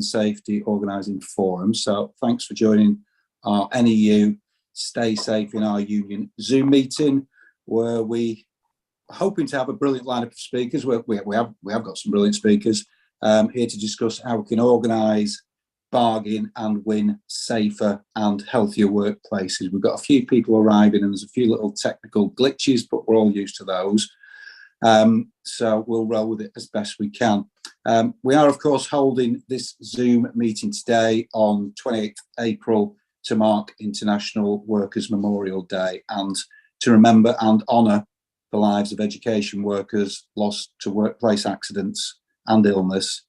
Safety Organising Forum. So thanks for joining our NEU Stay Safe in Our Union Zoom meeting, where we are hoping to have a brilliant lineup of speakers. We have got some brilliant speakers here to discuss how we can organise, bargain and win safer and healthier workplaces. We've got a few people arriving and there's a few little technical glitches, but we're all used to those. So we'll roll with it as best we can. We are, of course, holding this Zoom meeting today on 28th April to mark International Workers' Memorial Day and to remember and honour the lives of education workers lost to workplace accidents and illness,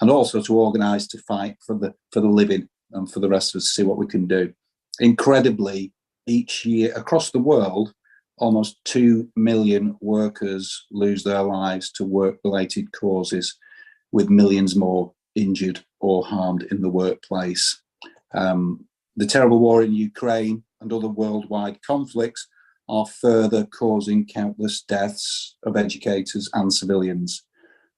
and also to organise to fight for the living and for the rest of us to see what we can do. Incredibly, each year across the world, almost 2 million workers lose their lives to work-related causes, with millions more injured or harmed in the workplace. The terrible war in Ukraine and other worldwide conflicts are further causing countless deaths of educators and civilians,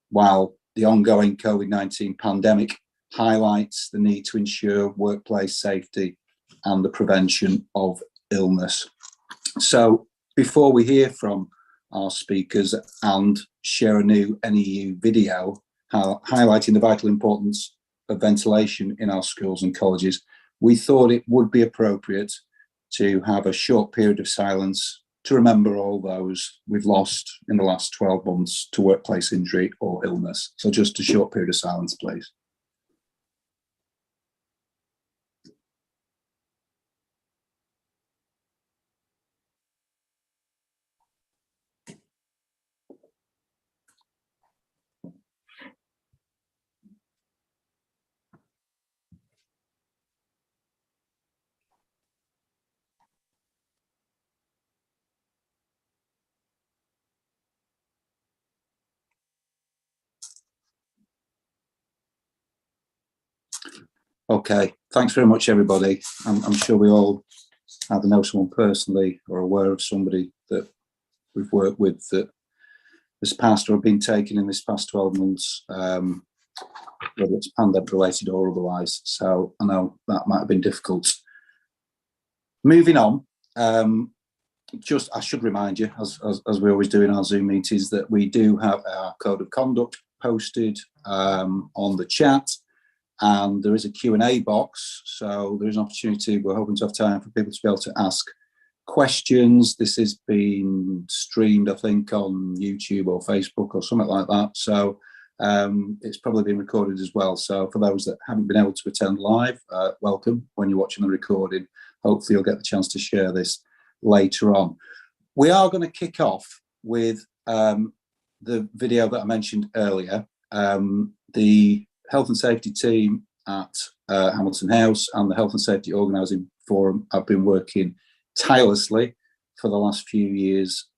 while the ongoing COVID-19 pandemic highlights the need to ensure workplace safety and the prevention of illness. So before we hear from our speakers and share a new NEU video highlighting the vital importance of ventilation in our schools and colleges, we thought it would be appropriate to have a short period of silence to remember all those we've lost in the last 12 months to workplace injury or illness. So just a short period of silence, please. Okay, thanks very much, everybody. I'm sure we all either know someone personally or aware of somebody that we've worked with that has passed or been taken in this past 12 months, whether it's pandemic related or otherwise. So I know that might have been difficult. Moving on, I should remind you, as we always do in our Zoom meetings, that we do have our code of conduct posted on the chat. And there is a Q&A box, so there is an opportunity. We're hoping to have time for people to be able to ask questions. This has been streamed, I think, on YouTube or Facebook or something like that. So it's probably been recorded as well. So for those that haven't been able to attend live, welcome. When you're watching the recording, hopefully you'll get the chance to share this later on. We are going to kick off with the video that I mentioned earlier. The Health and Safety team at Hamilton House and the Health and Safety Organising Forum have been working tirelessly for the last few years,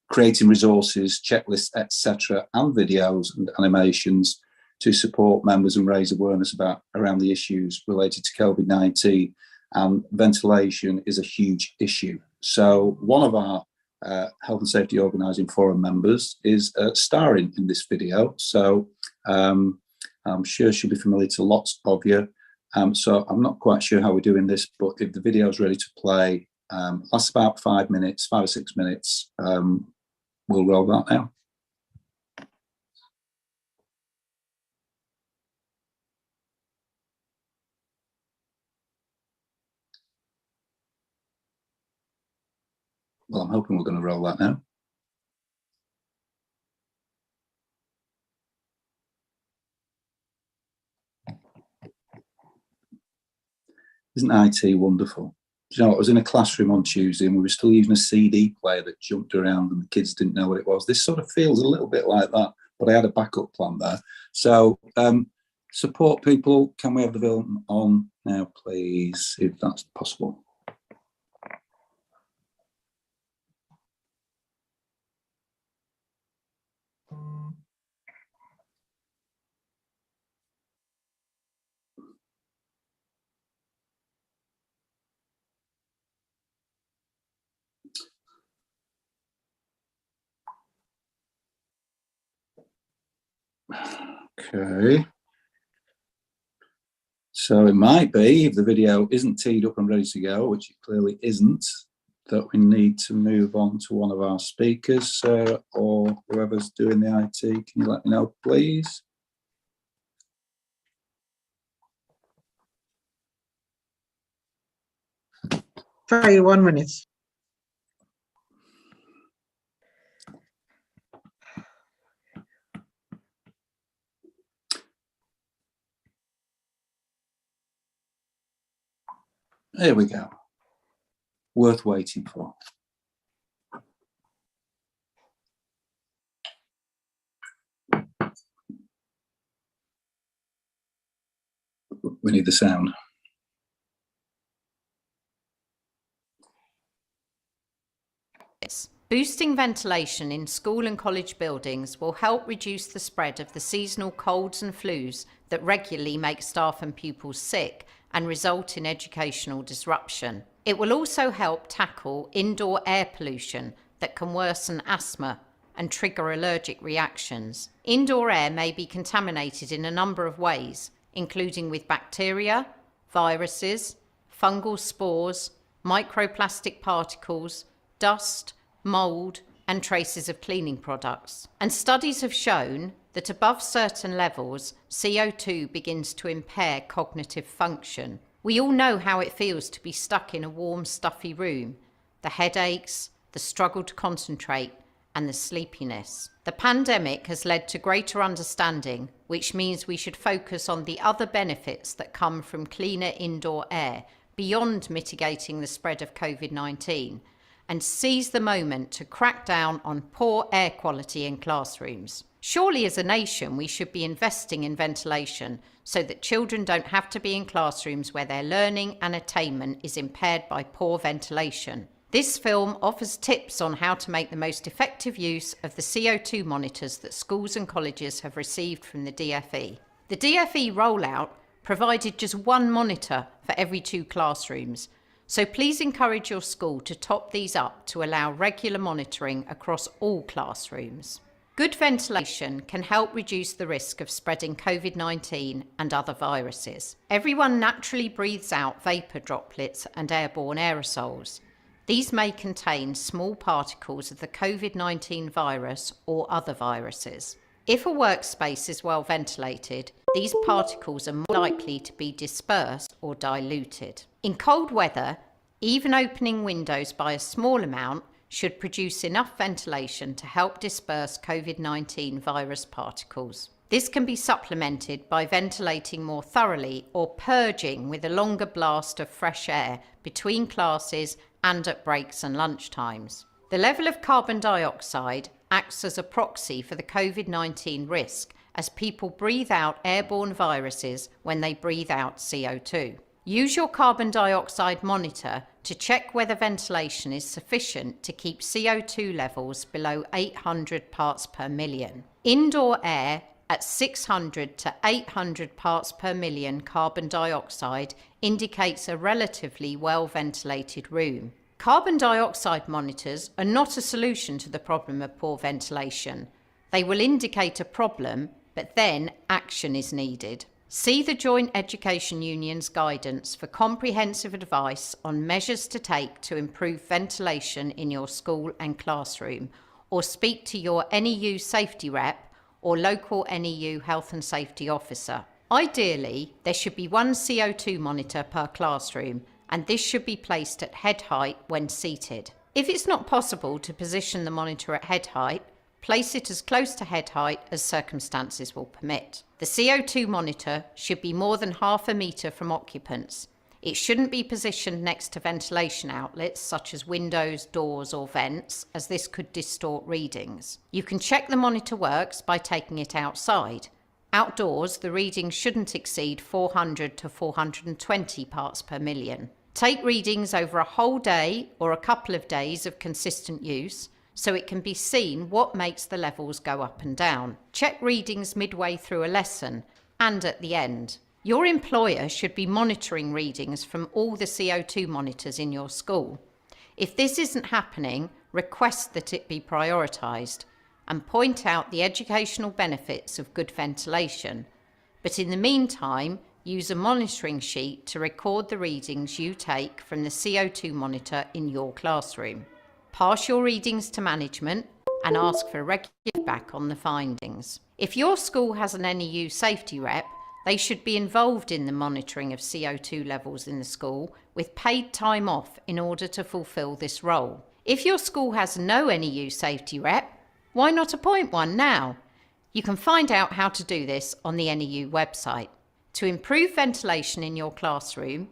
creating resources, checklists, etc., and videos and animations to support members and raise awareness around the issues related to COVID-19. And ventilation is a huge issue. So one of our Health and Safety Organising Forum members is starring in this video. So I'm sure she'll be familiar to lots of you. So I'm not quite sure how we're doing this, but if the video is ready to play, lasts about 5 or 6 minutes, we'll roll that now. Well, I'm hoping we're going to roll that now. Isn't IT wonderful? Do you know what? I was in a classroom on Tuesday and we were still using a CD player that jumped around and the kids didn't know what it was. This sort of feels a little bit like that, but I had a backup plan there. So support people, can we have the film on now, please, if that's possible? Okay. So it might be, if the video isn't teed up and ready to go, which it clearly isn't, that we need to move on to one of our speakers, or whoever's doing the IT. Can you let me know, please? Try 1 minute. Here we go. Worth waiting for. We need the sound. Boosting ventilation in school and college buildings will help reduce the spread of the seasonal colds and flus that regularly make staff and pupils sick and result in educational disruption. It will also help tackle indoor air pollution that can worsen asthma and trigger allergic reactions. Indoor air may be contaminated in a number of ways, including with bacteria, viruses, fungal spores, microplastic particles, dust, mold, and traces of cleaning products. And studies have shown that above certain levels, CO2 begins to impair cognitive function. We all know how it feels to be stuck in a warm, stuffy room, the headaches, the struggle to concentrate, and the sleepiness. The pandemic has led to greater understanding, which means we should focus on the other benefits that come from cleaner indoor air beyond mitigating the spread of COVID-19, and seize the moment to crack down on poor air quality in classrooms. Surely as a nation we should be investing in ventilation so that children don't have to be in classrooms where their learning and attainment is impaired by poor ventilation. This film offers tips on how to make the most effective use of the CO2 monitors that schools and colleges have received from the DFE. The DFE rollout provided just one monitor for every 2 classrooms, so please encourage your school to top these up to allow regular monitoring across all classrooms. Good ventilation can help reduce the risk of spreading COVID-19 and other viruses. Everyone naturally breathes out vapour droplets and airborne aerosols. These may contain small particles of the COVID-19 virus or other viruses. If a workspace is well ventilated, these particles are more likely to be dispersed or diluted. In cold weather, even opening windows by a small amount should produce enough ventilation to help disperse COVID-19 virus particles. This can be supplemented by ventilating more thoroughly or purging with a longer blast of fresh air between classes and at breaks and lunch times. The level of carbon dioxide acts as a proxy for the COVID-19 risk as people breathe out airborne viruses when they breathe out CO2. Use your carbon dioxide monitor to check whether ventilation is sufficient to keep CO2 levels below 800 parts per million. Indoor air at 600 to 800 parts per million carbon dioxide indicates a relatively well-ventilated room. Carbon dioxide monitors are not a solution to the problem of poor ventilation. They will indicate a problem, but then action is needed. See the Joint Education Union's guidance for comprehensive advice on measures to take to improve ventilation in your school and classroom, or speak to your NEU safety rep or local NEU health and safety officer. Ideally, there should be one CO2 monitor per classroom, and this should be placed at head height when seated. If it's not possible to position the monitor at head height, place it as close to head height as circumstances will permit. The CO2 monitor should be more than half a metre from occupants. It shouldn't be positioned next to ventilation outlets such as windows, doors or vents, as this could distort readings. You can check the monitor works by taking it outside. Outdoors, the readings shouldn't exceed 400 to 420 parts per million. Take readings over a whole day or a couple of days of consistent use, so it can be seen what makes the levels go up and down. Check readings midway through a lesson and at the end. Your employer should be monitoring readings from all the CO2 monitors in your school. If this isn't happening, request that it be prioritised and point out the educational benefits of good ventilation. But in the meantime, use a monitoring sheet to record the readings you take from the CO2 monitor in your classroom. Pass your readings to management and ask for regular feedback on the findings. If your school has an NEU safety rep, they should be involved in the monitoring of CO2 levels in the school with paid time off in order to fulfil this role. If your school has no NEU safety rep, why not appoint one now? You can find out how to do this on the NEU website. To improve ventilation in your classroom,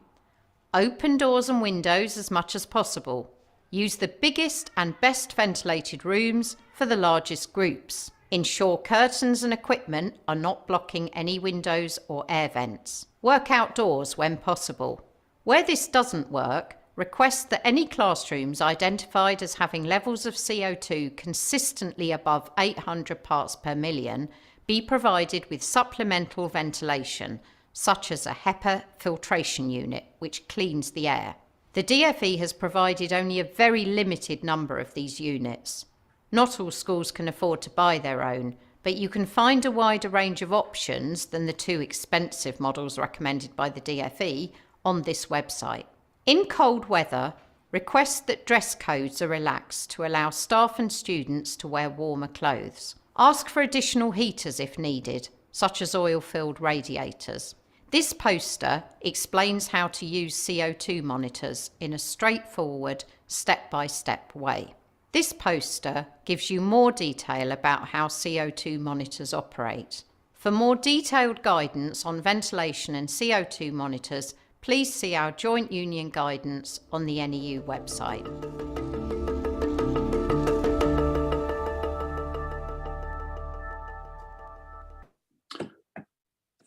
open doors and windows as much as possible. Use the biggest and best ventilated rooms for the largest groups. Ensure curtains and equipment are not blocking any windows or air vents. Work outdoors when possible. Where this doesn't work, request that any classrooms identified as having levels of CO2 consistently above 800 parts per million be provided with supplemental ventilation, such as a HEPA filtration unit, which cleans the air. The DfE has provided only a very limited number of these units. Not all schools can afford to buy their own, but you can find a wider range of options than the too expensive models recommended by the DfE on this website. In cold weather, request that dress codes are relaxed to allow staff and students to wear warmer clothes. Ask for additional heaters if needed, such as oil-filled radiators. This poster explains how to use CO2 monitors in a straightforward, step-by-step way. This poster gives you more detail about how CO2 monitors operate. For more detailed guidance on ventilation and CO2 monitors, please see our Joint Union guidance on the NEU website.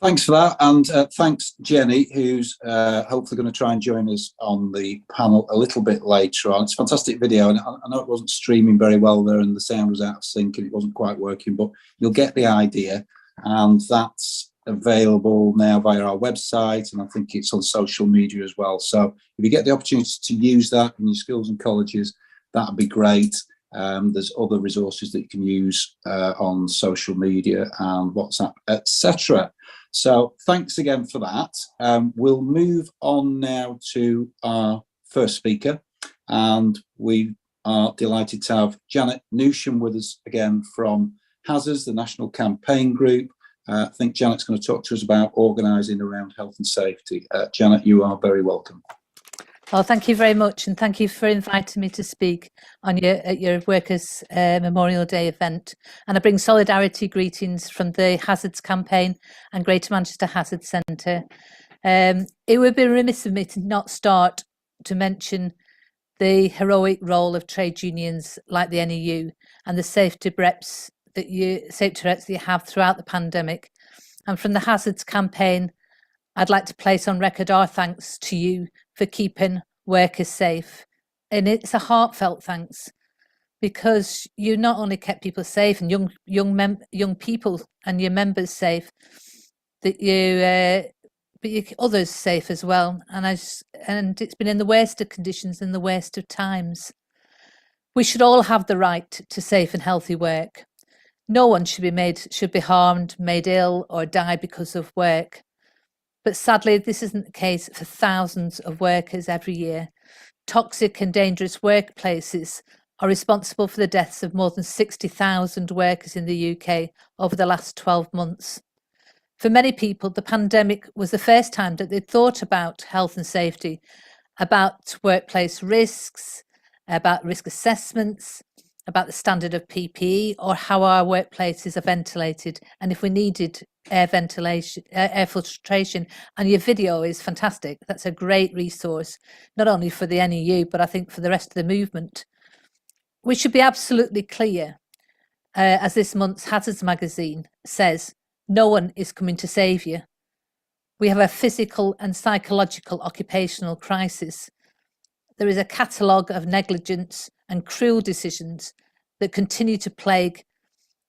Thanks for that, and thanks Jenny, who's hopefully going to try and join us on the panel a little bit later on. It's a fantastic video, and I know it wasn't streaming very well there and the sound was out of sync and it wasn't quite working, but you'll get the idea, and that's available now via our website, and I think it's on social media as well. So if you get the opportunity to use that in your schools and colleges, that'd be great. There's other resources that you can use on social media and WhatsApp, etc. So thanks again for that. We'll move on now to our first speaker, and we are delighted to have Janet Newsham with us again from HAZARDS, the National Campaign Group. I think Janet's going to talk to us about organising around health and safety. Janet, you are very welcome. Oh, thank you very much, and thank you for inviting me to speak on at your Workers' Memorial Day event. And I bring solidarity greetings from the HAZARDS campaign and Greater Manchester HAZARDS Centre. It would be remiss of me to not start to mention the heroic role of trade unions like the NEU and the safety reps that you have throughout the pandemic. And from the HAZARDS campaign, I'd like to place on record our thanks to you for keeping workers safe. And it's a heartfelt thanks, because you not only kept people safe and young people and your members safe, that but you others safe as well. And it's been in the worst of conditions and the worst of times. We should all have the right to safe and healthy work. No one should be harmed, made ill, or die because of work. But sadly, this isn't the case for thousands of workers every year. Toxic and dangerous workplaces are responsible for the deaths of more than 60,000 workers in the UK over the last 12 months. For many people, the pandemic was the first time that they thought about health and safety, about workplace risks, about risk assessments, about the standard of PPE, or how our workplaces are ventilated, and if we needed air filtration. And your video is fantastic. That's a great resource, not only for the NEU, but I think for the rest of the movement. We should be absolutely clear, as this month's HAZARDS magazine says, no one is coming to save you. We have a physical and psychological occupational crisis. There is a catalogue of negligence and cruel decisions that continue to plague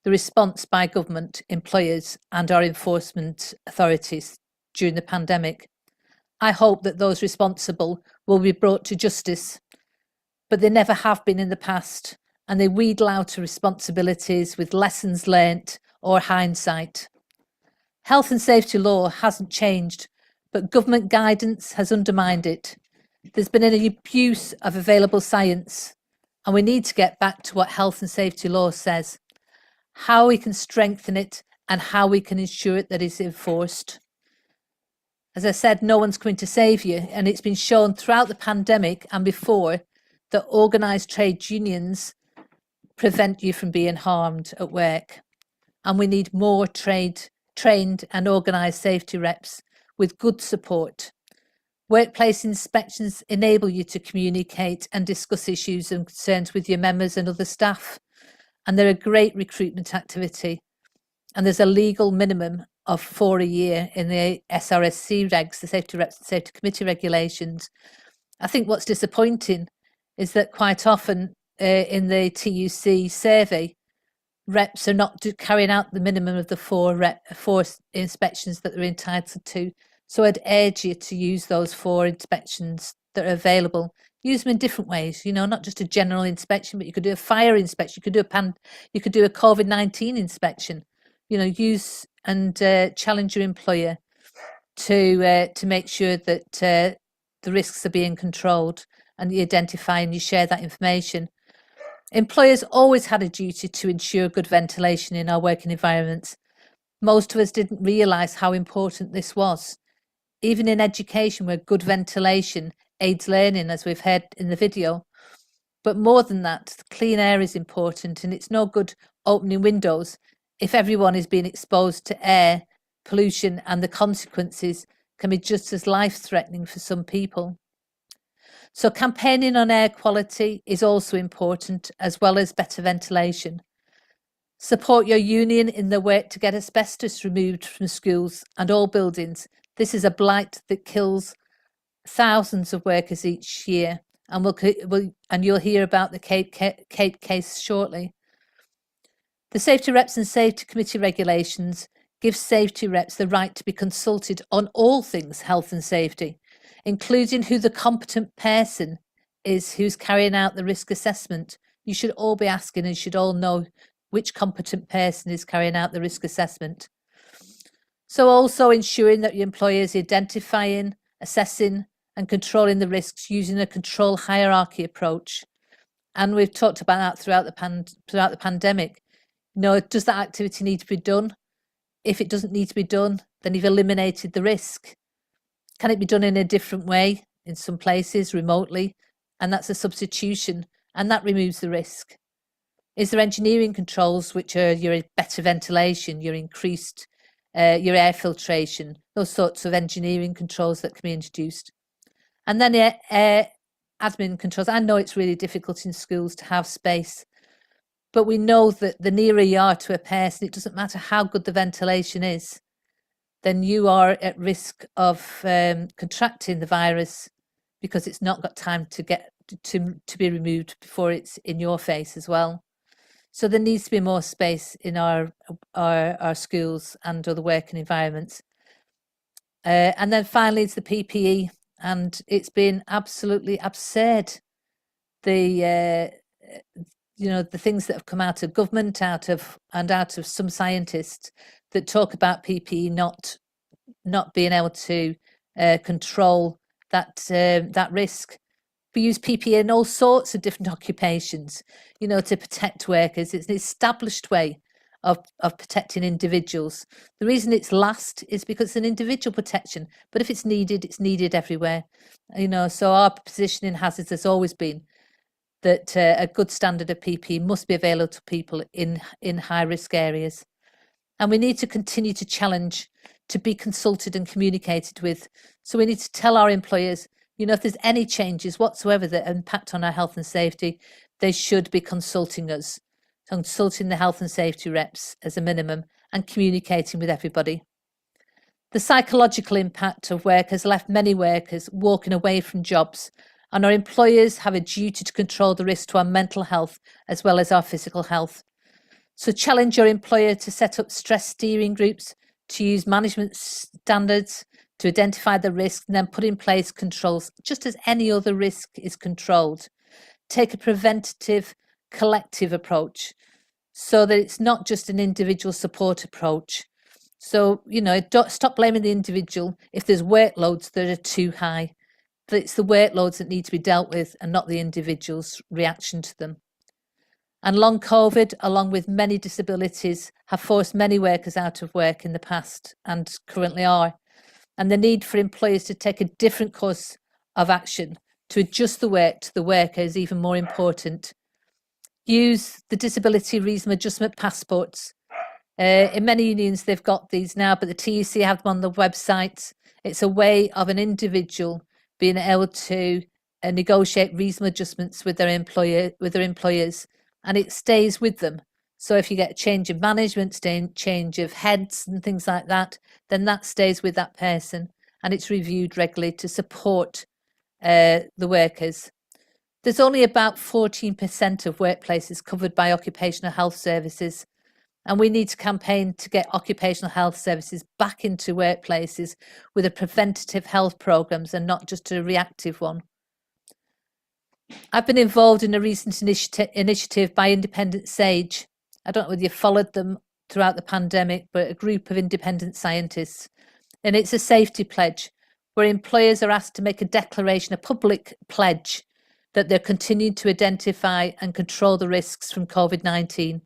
the response by government, employers and our enforcement authorities during the pandemic. I hope that those responsible will be brought to justice, but they never have been in the past, and they wheedle out responsibilities with lessons learnt or hindsight. Health and safety law hasn't changed but government guidance has undermined it. There's been an abuse of available science, and we need to get back to what health and safety law says, how we can strengthen it and how we can ensure that it's enforced. As I said, no one's coming to save you, and it's been shown throughout the pandemic and before that organised trade unions prevent you from being harmed at work. And we need more trained and organised safety reps with good support. Workplace inspections enable you to communicate and discuss issues and concerns with your members and other staff. And they're a great recruitment activity. And there's a legal minimum of 4 a year in the SRSC regs, the Safety Reps and Safety Committee regulations. I think what's disappointing is that quite often in the TUC survey, reps are not carrying out the minimum of the four inspections that they're entitled to. So I'd urge you to use those 4 inspections that are available. Use them in different ways, you know, not just a general inspection, but you could do a fire inspection, you could do a COVID-19 inspection. You know, use and challenge your employer to make sure that the risks are being controlled and you identify and you share that information. Employers always had a duty to ensure good ventilation in our working environments. Most of us didn't realise how important this was. Even in education, where good ventilation aids learning, as we've heard in the video. But more than that, clean air is important, and it's no good opening windows if everyone is being exposed to air pollution, and the consequences can be just as life-threatening for some people. So campaigning on air quality is also important, as well as better ventilation. Support your union in the work to get asbestos removed from schools and all buildings. This is a blight that kills thousands of workers each year, and you'll hear about the Cape case shortly. The Safety Reps and Safety Committee regulations give safety reps the right to be consulted on all things health and safety, including who the competent person is who's carrying out the risk assessment. You should all be asking and should all know which competent person is carrying out the risk assessment. So also ensuring that your employer is identifying, assessing and controlling the risks using a control hierarchy approach. And we've talked about that throughout the pandemic. You know, does that activity need to be done? If it doesn't need to be done, then you've eliminated the risk. Can it be done in a different way in some places, remotely? And that's a substitution, and that removes the risk. Is there engineering controls, which are your better ventilation, your increased, your air filtration, those sorts of engineering controls that can be introduced? And then air admin controls. I know it's really difficult in schools to have space, but we know that the nearer you are to a person, it doesn't matter how good the ventilation is, then you are at risk of contracting the virus because it's not got time to get to be removed before it's in your face as well. So there needs to be more space in our schools and other working environments. And then finally, it's the PPE, and it's been absolutely absurd. The things that have come out of government, out of some scientists that talk about PPE not being able to control that risk. We use PPE in all sorts of different occupations, you know, to protect workers. It's an established way of protecting individuals. The reason it's last is because it's an individual protection, but if it's needed everywhere. You know, so our position in hazards has always been that a good standard of PPE must be available to people in high risk areas. And we need to continue to challenge to be consulted and communicated with. So we need to tell our employers, you know, if there's any changes whatsoever that impact on our health and safety, they should be consulting us, consulting the health and safety reps as a minimum, and communicating with everybody. The psychological impact of work has left many workers walking away from jobs, and our employers have a duty to control the risk to our mental health as well as our physical health. So challenge your employer to set up stress steering groups, to use management standards to identify the risk, and then put in place controls, just as any other risk is controlled. Take a preventative, collective approach so that it's not just an individual support approach. So, don't stop blaming the individual if there's workloads that are too high. But it's the workloads that need to be dealt with and not the individual's reaction to them. And long COVID, along with many disabilities, have forced many workers out of work in the past and currently are. And the need for employers to take a different course of action to adjust the work to the worker is even more important. Use the disability reasonable adjustment passports. In many unions, they've got these now, but the TUC have them on the website. It's a way of an individual being able to negotiate reasonable adjustments with their employers, and it stays with them. So if you get a change of management, change of heads and things like that, then that stays with that person, and it's reviewed regularly to support the workers. There's only about 14% of workplaces covered by occupational health services, and we need to campaign to get occupational health services back into workplaces with a preventative health programs and not just a reactive one. I've been involved in a recent initiative by Independent Sage. I don't know whether you followed them throughout the pandemic, but a group of independent scientists. And it's a safety pledge where employers are asked to make a declaration, a public pledge, that they're continuing to identify and control the risks from COVID-19.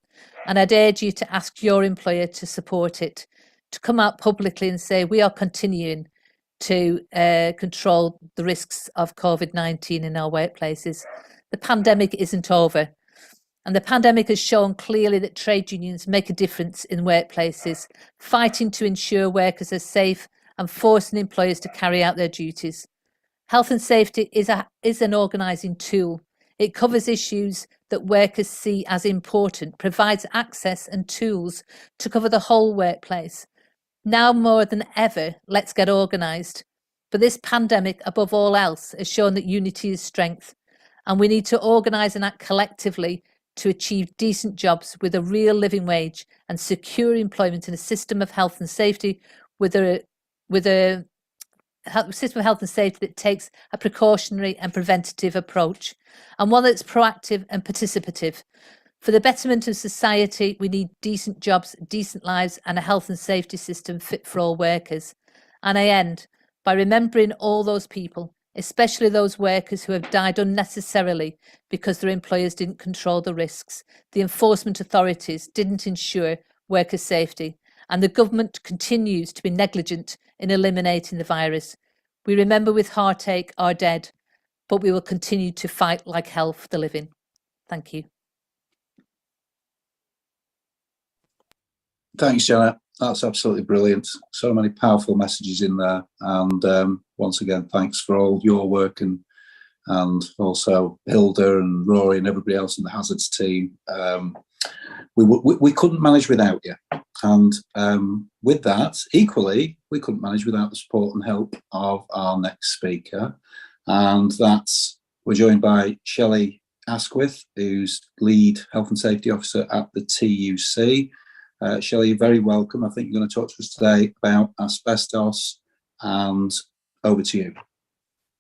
And I'd urge you to ask your employer to support it, to come out publicly and say, we are continuing to control the risks of COVID-19 in our workplaces. The pandemic isn't over. And the pandemic has shown clearly that trade unions make a difference in workplaces, fighting to ensure workers are safe and forcing employers to carry out their duties. Health and safety is an organising tool. It covers issues that workers see as important, provides access and tools to cover the whole workplace. Now more than ever, let's get organised. But this pandemic, above all else, has shown that unity is strength. And we need to organise and act collectively to achieve decent jobs with a real living wage and secure employment in a system of health and safety with a system of health and safety that takes a precautionary and preventative approach, and one that's proactive and participative. For the betterment of society, we need decent jobs, decent lives, and a health and safety system fit for all workers. And I end by remembering all those people, especially those workers who have died unnecessarily because their employers didn't control the risks. The enforcement authorities didn't ensure worker safety, and the government continues to be negligent in eliminating the virus. We remember with heartache our dead, but we will continue to fight like hell for the living. Thank you. Thanks, Janet. That's absolutely brilliant. So many powerful messages in there. And once again, thanks for all your work and also Hilda and Rory and everybody else in the Hazards team. We couldn't manage without you. And with that, equally, we couldn't manage without the support and help of our next speaker. And we're joined by Shelley Asquith, who's Lead Health and Safety Officer at the TUC. Shelley, you're very welcome. I think you're going to talk to us today about asbestos, and over to you.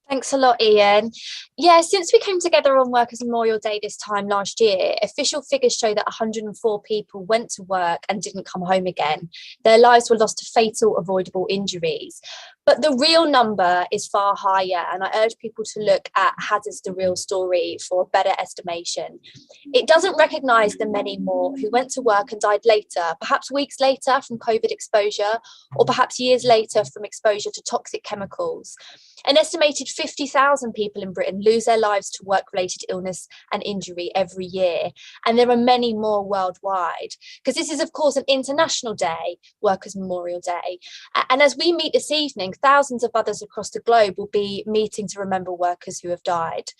Thanks a lot, Ian. Yeah, since we came together on Workers' Memorial Day this time last year, official figures show that 104 people went to work and didn't come home again. Their lives were lost to fatal, avoidable injuries. But the real number is far higher, and I urge people to look at Hazards the Real Story for a better estimation. It doesn't recognise the many more who went to work and died later, perhaps weeks later from COVID exposure, or perhaps years later from exposure to toxic chemicals. An estimated 50,000 people in Britain lose their lives to work-related illness and injury every year, and there are many more worldwide, because this is, of course, an international day, Workers' Memorial Day. And as we meet this evening, thousands of others across the globe will be meeting to remember workers who have died.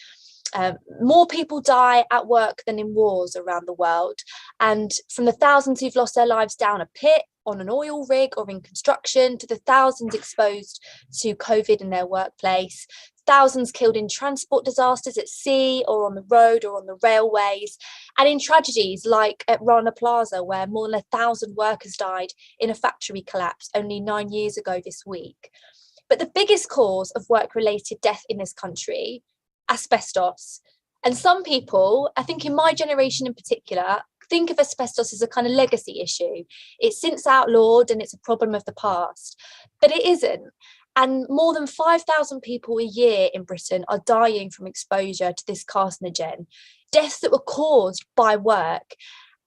More people die at work than in wars around the world, and from the thousands who've lost their lives down a pit, on an oil rig, or in construction, to the thousands exposed to COVID in their workplace, thousands killed in transport disasters at sea or on the road or on the railways, and in tragedies like at Rana Plaza, where more than 1,000 workers died in a factory collapse only 9 years ago this week. But the biggest cause of work-related death in this country, asbestos. And some people, I think in my generation in particular, think of asbestos as a kind of legacy issue. It's since outlawed and it's a problem of the past, but it isn't. And more than 5,000 people a year in Britain are dying from exposure to this carcinogen, deaths that were caused by work.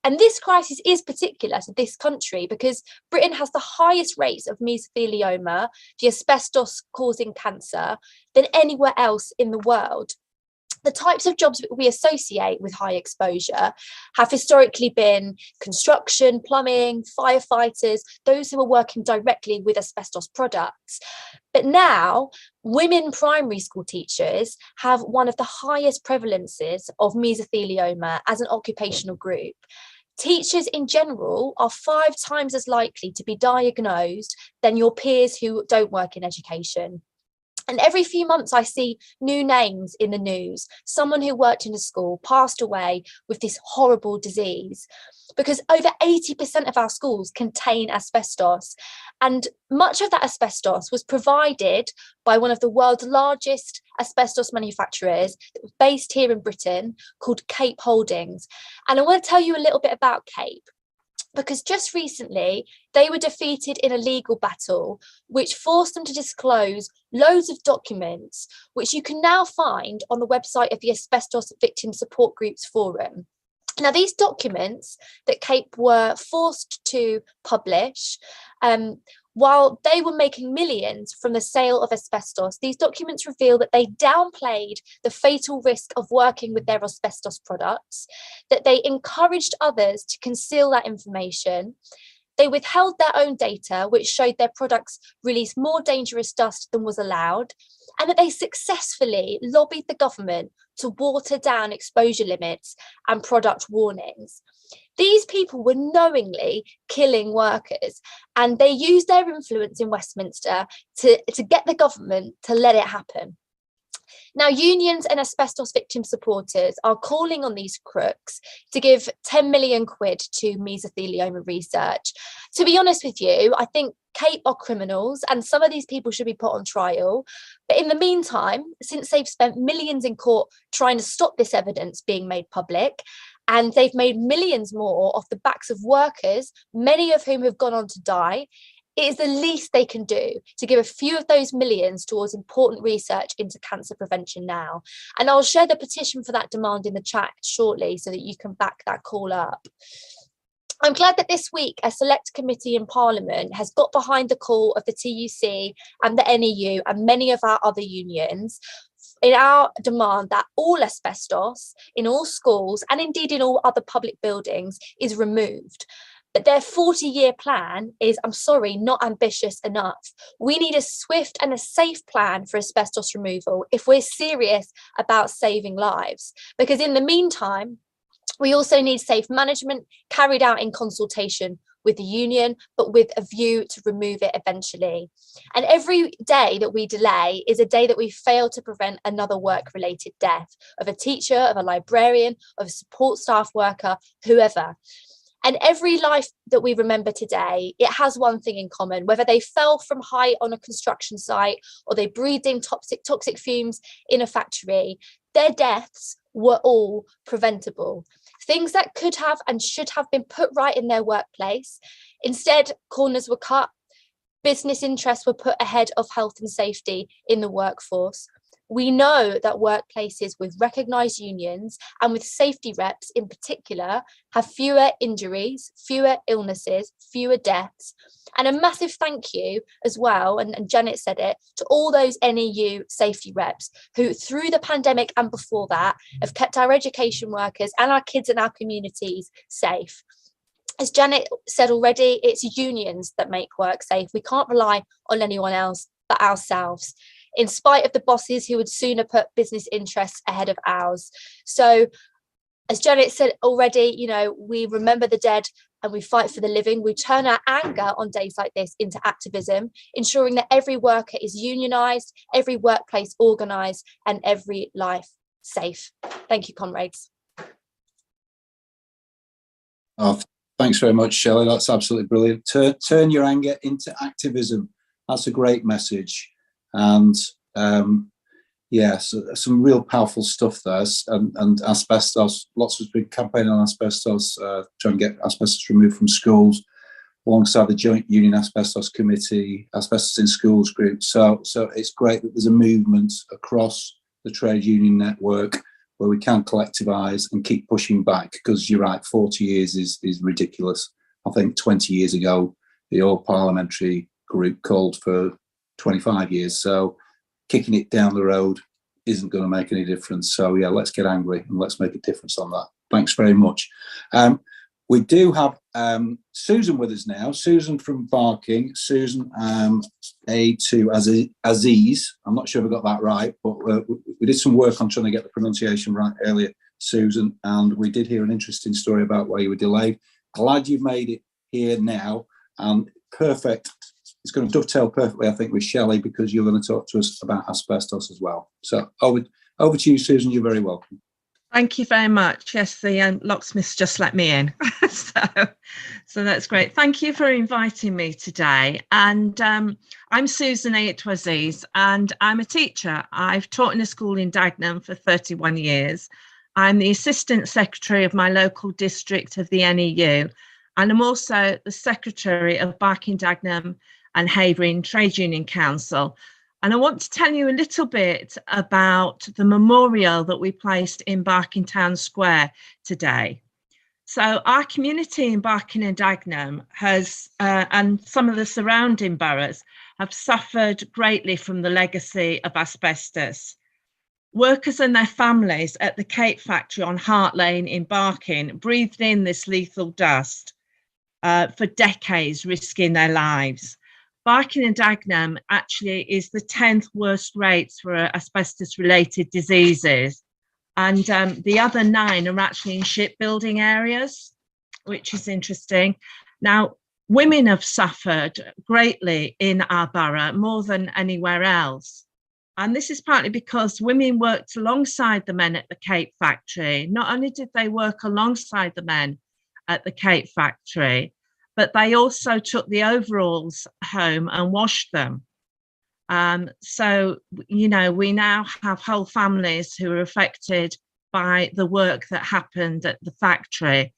And this crisis is particular to this country because Britain has the highest rates of mesothelioma, the asbestos causing cancer, than anywhere else in the world. The types of jobs that we associate with high exposure have historically been construction, plumbing, firefighters, those who are working directly with asbestos products. But now, women primary school teachers have one of the highest prevalences of mesothelioma as an occupational group. Teachers in general are 5 times as likely to be diagnosed than your peers who don't work in education. And every few months I see new names in the news. Someone who worked in a school passed away with this horrible disease, because over 80% of our schools contain asbestos. And much of that asbestos was provided by one of the world's largest asbestos manufacturers based here in Britain, called Cape Holdings. And I want to tell you a little bit about Cape, because just recently they were defeated in a legal battle which forced them to disclose loads of documents which you can now find on the website of the Asbestos Victim Support Groups Forum. Now, these documents that Cape were forced to publish, while they were making millions from the sale of asbestos, these documents reveal that they downplayed the fatal risk of working with their asbestos products, that they encouraged others to conceal that information. They withheld their own data, which showed their products released more dangerous dust than was allowed, and that they successfully lobbied the government to water down exposure limits and product warnings. These people were knowingly killing workers, and they used their influence in Westminster to get the government to let it happen. Now, unions and asbestos victim supporters are calling on these crooks to give 10 million quid to mesothelioma research. To be honest with you, I think Cape are criminals and some of these people should be put on trial. But in the meantime, since they've spent millions in court trying to stop this evidence being made public, and they've made millions more off the backs of workers, many of whom have gone on to die, it is the least they can do to give a few of those millions towards important research into cancer prevention now. And I'll share the petition for that demand in the chat shortly so that you can back that call up. I'm glad that this week a select committee in Parliament has got behind the call of the TUC and the NEU and many of our other unions in our demand that all asbestos in all schools and indeed in all other public buildings is removed. But their 40-year plan is, I'm sorry, not ambitious enough. We need a swift and a safe plan for asbestos removal if we're serious about saving lives. Because in the meantime, we also need safe management carried out in consultation with the union, but with a view to remove it eventually. And every day that we delay is a day that we fail to prevent another work-related death of a teacher, of a librarian, of a support staff worker, whoever. And every life that we remember today, it has one thing in common, whether they fell from height on a construction site or they breathed in toxic fumes in a factory, their deaths were all preventable. Things that could have and should have been put right in their workplace. Instead, corners were cut, business interests were put ahead of health and safety in the workforce. We know that workplaces with recognised unions and with safety reps in particular have fewer injuries, fewer illnesses, fewer deaths. And a massive thank you as well, and Janet said it, to all those NEU safety reps who through the pandemic and before that have kept our education workers and our kids and our communities safe. As Janet said already, it's unions that make work safe. We can't rely on anyone else but ourselves, in spite of the bosses who would sooner put business interests ahead of ours. So, as Janet said already, you know, we remember the dead and we fight for the living. We turn our anger on days like this into activism, ensuring that every worker is unionised, every workplace organised, and every life safe. Thank you, comrades. Oh, thanks very much, Shelley. That's absolutely brilliant. Turn your anger into activism. That's a great message. And Yes, some real powerful stuff there, and asbestos. Lots of big campaign on asbestos, trying to get asbestos removed from schools, alongside the Joint Union Asbestos Committee, Asbestos in Schools group. So it's great that there's a movement across the trade union network where we can collectivise and keep pushing back, because you're right, 40 years is ridiculous. I think 20 years ago, the All Parliamentary group called for 25 years. So kicking it down the road isn't going to make any difference. So yeah, let's get angry and let's make a difference on that. Thanks very much. We do have Susan with us now. Susan from Barking. Susan, A to Aziz. I'm not sure if I got that right, but we did some work on trying to get the pronunciation right earlier, Susan, and we did hear an interesting story about why you were delayed. Glad you've made it here now, and perfect. It's going to dovetail perfectly, I think, with Shelley, because you're going to talk to us about asbestos as well. So over to you, Susan. You're very welcome. Thank you very much. Yes, the locksmiths just let me in. so that's great. Thank you for inviting me today. And I'm Susan A. Aziz, and I'm a teacher. I've taught in a school in Dagenham for 31 years. I'm the Assistant Secretary of my local district of the NEU, and I'm also the Secretary of Barking, Dagenham and Havering Trade Union Council. And I want to tell you a little bit about the memorial that we placed in Barking Town Square today. So our community in Barking and Dagenham has, and some of the surrounding boroughs, have suffered greatly from the legacy of asbestos. Workers and their families at the Cape factory on Hart Lane in Barking breathed in this lethal dust for decades, risking their lives. Barking and Dagenham actually is the 10th worst rates for asbestos-related diseases. And the other 9 are actually in shipbuilding areas, which is interesting. Now, women have suffered greatly in our borough, more than anywhere else. And this is partly because women worked alongside the men at the Cape factory. Not only did they work alongside the men at the Cape factory, but they also took the overalls home and washed them. So, you know, we now have whole families who are affected by the work that happened at the factory.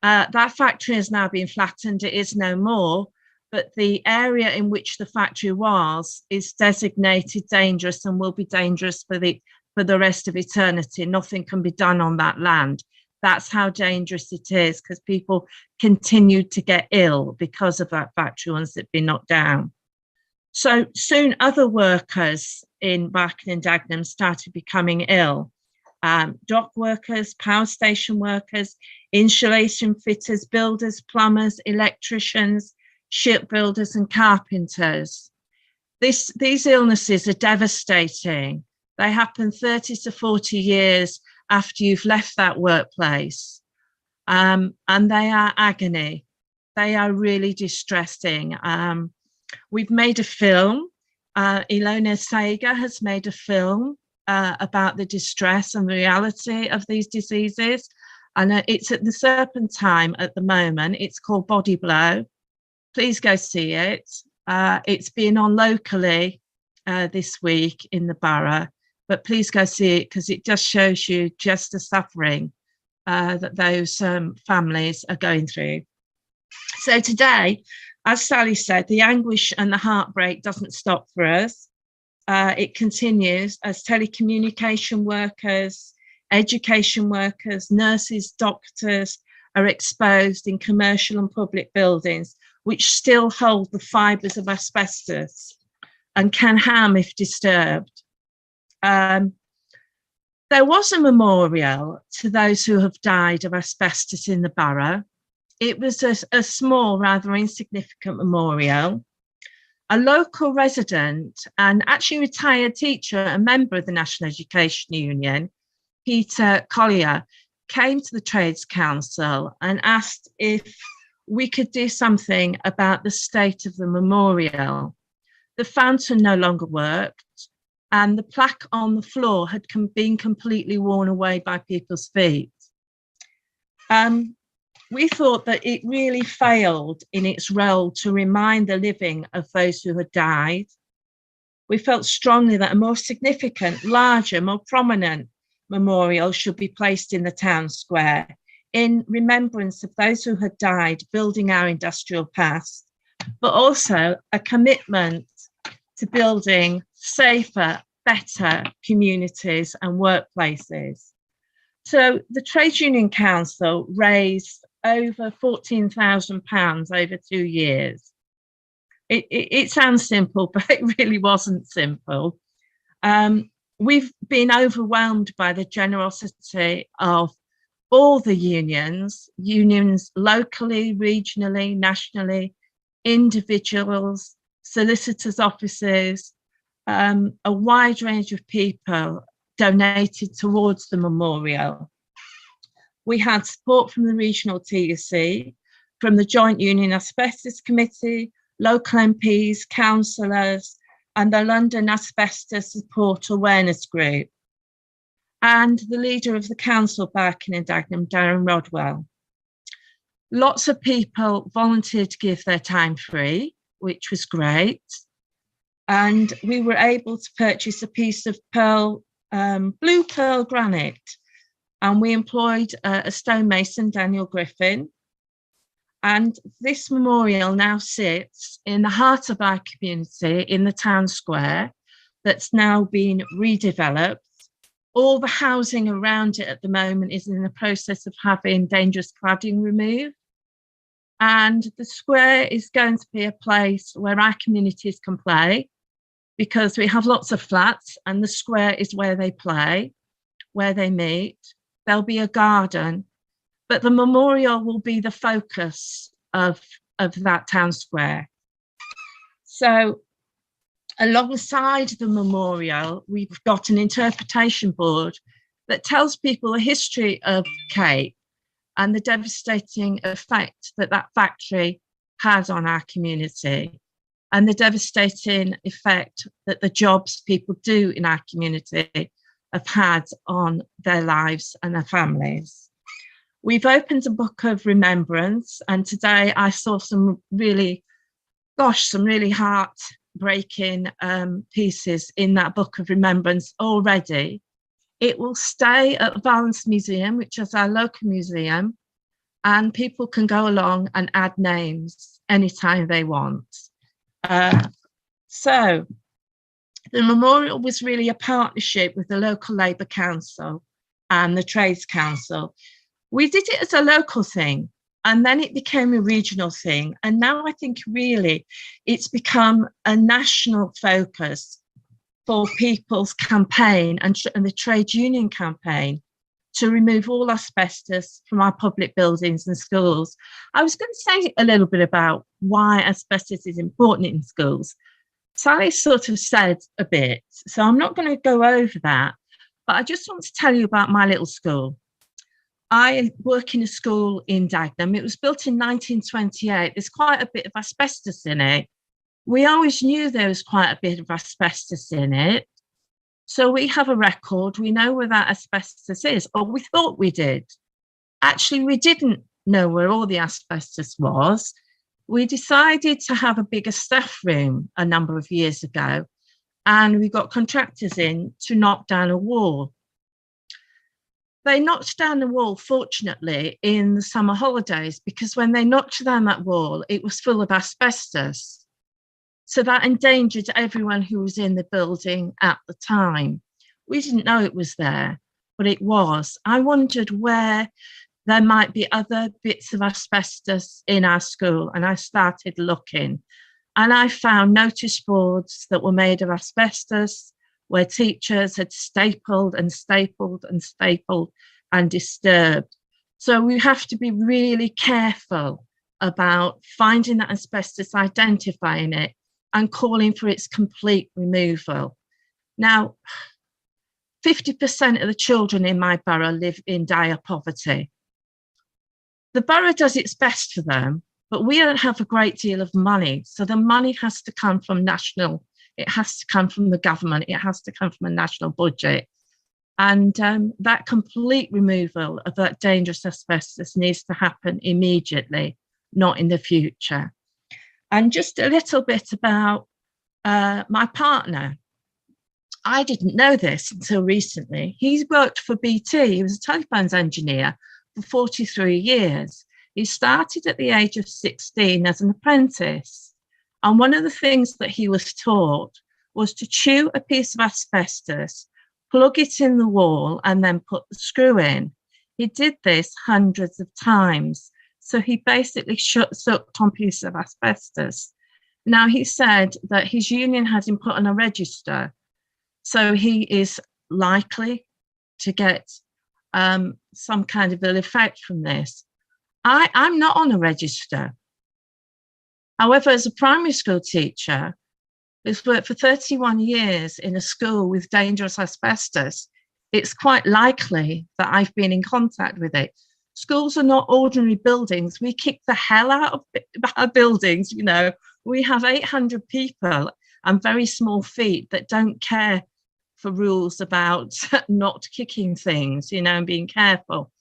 That factory has now been flattened, it is no more, but the area in which the factory was is designated dangerous and will be dangerous for the rest of eternity. Nothing can be done on that land. That's how dangerous it is, because people continued to get ill because of that factory once it'd been knocked down. So soon other workers in Barking and Dagenham started becoming ill. Dock workers, power station workers, insulation fitters, builders, plumbers, electricians, shipbuilders and carpenters. These illnesses are devastating. They happen 30 to 40 years after you've left that workplace, and they are agony. They are really distressing. We've made a film. Ilona Sager has made a film about the distress and the reality of these diseases, and it's at the Serpentine at the moment. It's called Body Blow. Please go see it. It's been on locally this week in the borough, but please go see it, because it just shows you just the suffering that those families are going through. So today, as Sally said, the anguish and the heartbreak doesn't stop for us. It continues as telecommunication workers, education workers, nurses, doctors are exposed in commercial and public buildings, which still hold the fibres of asbestos and can harm if disturbed. There was a memorial to those who have died of asbestos in the borough. It was a small, rather insignificant memorial. A local resident and actually retired teacher, a member of the National Education Union, Peter Collier, came to the Trades Council and asked if we could do something about the state of the memorial. The fountain no longer worked, and the plaque on the floor had been completely worn away by people's feet. We thought that it really failed in its role to remind the living of those who had died. we felt strongly that a more significant, larger, more prominent memorial should be placed in the town square in remembrance of those who had died building our industrial past, but also a commitment to building safer, better communities and workplaces. So the Trade Union Council raised over £14,000 over 2 years. It sounds simple, but it really wasn't simple. We've been overwhelmed by the generosity of all the unions locally, regionally, nationally, individuals, solicitors' offices, a wide range of people donated towards the memorial. We had support from the regional TUC, from the Joint Union Asbestos Committee, local MPs, councillors, and the London Asbestos Support Awareness Group, and the leader of the council back in Dagenham, Darren Rodwell. Lots of people volunteered to give their time free, which was great. And we were able to purchase a piece of blue pearl granite. And we employed a stonemason, Daniel Griffin. And this memorial now sits in the heart of our community in the town square that's now been redeveloped. All the housing around it at the moment is in the process of having dangerous cladding removed. And the square is going to be a place where our communities can play, because we have lots of flats and the square is where they play, where they meet. There'll be a garden, but the memorial will be the focus of that town square. So alongside the memorial, we've got an interpretation board that tells people the history of Cape and the devastating effect that that factory has on our community, and the devastating effect that the jobs people do in our community have had on their lives and their families. We've opened a book of remembrance, and today I saw some really heartbreaking pieces in that book of remembrance already. It will stay at Valence Museum, which is our local museum, and people can go along and add names anytime they want. So the memorial was really a partnership with the local Labour Council and the Trades Council. We did it as a local thing, and then it became a regional thing. And now I think really it's become a national focus for people's campaign and the trade union campaign to remove all asbestos from our public buildings and schools. I was going to say a little bit about why asbestos is important in schools. Sally sort of said a bit, so I'm not going to go over that, but I just want to tell you about my little school. I work in a school in Dagenham. It was built in 1928. There's quite a bit of asbestos in it. We always knew there was quite a bit of asbestos in it. So we have a record. We know where that asbestos is, or we thought we did. Actually, we didn't know where all the asbestos was. We decided to have a bigger staff room a number of years ago, and we got contractors in to knock down a wall. They knocked down the wall, fortunately, in the summer holidays, because when they knocked down that wall, it was full of asbestos. So that endangered everyone who was in the building at the time. We didn't know it was there, but it was. I wondered where there might be other bits of asbestos in our school, and I started looking. And I found notice boards that were made of asbestos, where teachers had stapled and stapled and stapled and disturbed. So we have to be really careful about finding that asbestos, identifying it, and calling for its complete removal. Now, 50% of the children in my borough live in dire poverty. The borough does its best for them, but we don't have a great deal of money. So the money has to come from national, it has to come from the government, it has to come from a national budget. And that complete removal of that dangerous asbestos needs to happen immediately, not in the future. And just a little bit about my partner. I didn't know this until recently. He's worked for BT. He was a telephones engineer for 43 years. He started at the age of 16 as an apprentice. And one of the things that he was taught was to chew a piece of asbestos, plug it in the wall, and then put the screw in. He did this hundreds of times. So he basically sucked on a piece of asbestos. Now, he said that his union had him put on a register. So he is likely to get some kind of ill effect from this. I'm not on a register. However, as a primary school teacher who's worked for 31 years in a school with dangerous asbestos, it's quite likely that I've been in contact with it. Schools are not ordinary buildings. We kick the hell out of our buildings. You know, we have 800 people and very small feet that don't care for rules about not kicking things, you know, and being careful.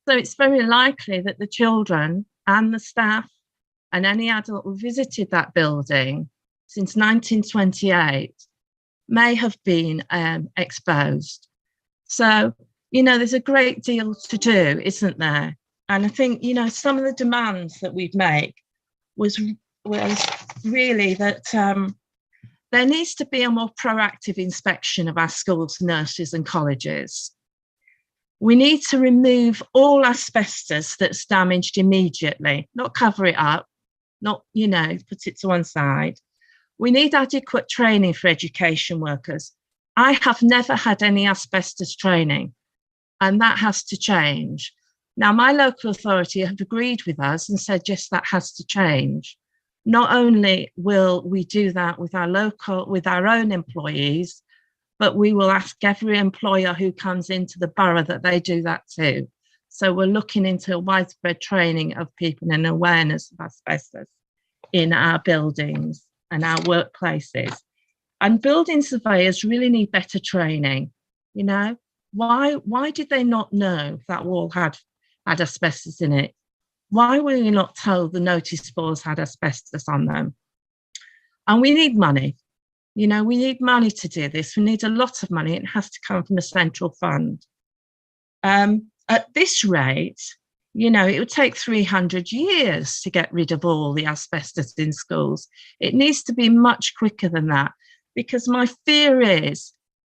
So it's very likely that the children and the staff and any adult who visited that building since 1928 may have been exposed. So, you know, there's a great deal to do, isn't there? And I think, you know, some of the demands that we'd make was really that there needs to be a more proactive inspection of our schools, nurseries and colleges. We need to remove all asbestos that's damaged immediately, not cover it up, not, you know, put it to one side. We need adequate training for education workers. I have never had any asbestos training, and that has to change. Now, my local authority have agreed with us and said, yes, that has to change. Not only will we do that with our own employees, but we will ask every employer who comes into the borough that they do that too. So we're looking into widespread training of people and awareness of asbestos in our buildings and our workplaces. And building surveyors really need better training. You know, why did they not know that wall had asbestos in it? Why were you not told the notice boards had asbestos on them? And we need money. You know, we need money to do this. We need a lot of money. It has to come from a central fund. At this rate, you know, it would take 300 years to get rid of all the asbestos in schools. It needs to be much quicker than that, because my fear is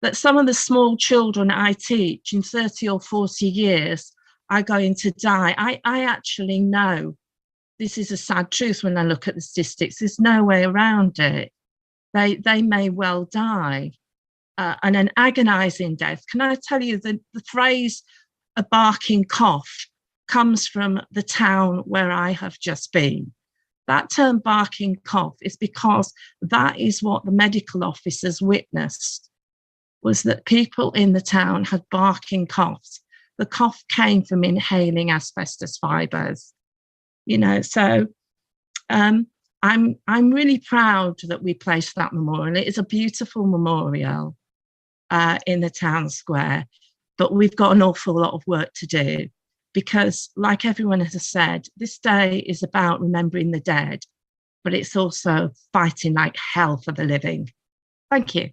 that some of the small children I teach in 30 or 40 years are going to die. I actually know this is a sad truth when I look at the statistics. There's no way around it. They may well die, and an agonizing death. Can I tell you the phrase a barking cough comes from the town where I have just been. That term barking cough is because that is what the medical officers witnessed, was that people in the town had barking coughs. The cough came from inhaling asbestos fibres. You know, so I'm really proud that we placed that memorial. It is a beautiful memorial in the town square, but we've got an awful lot of work to do, because, like everyone has said, this day is about remembering the dead, but it's also fighting like hell for the living. Thank you.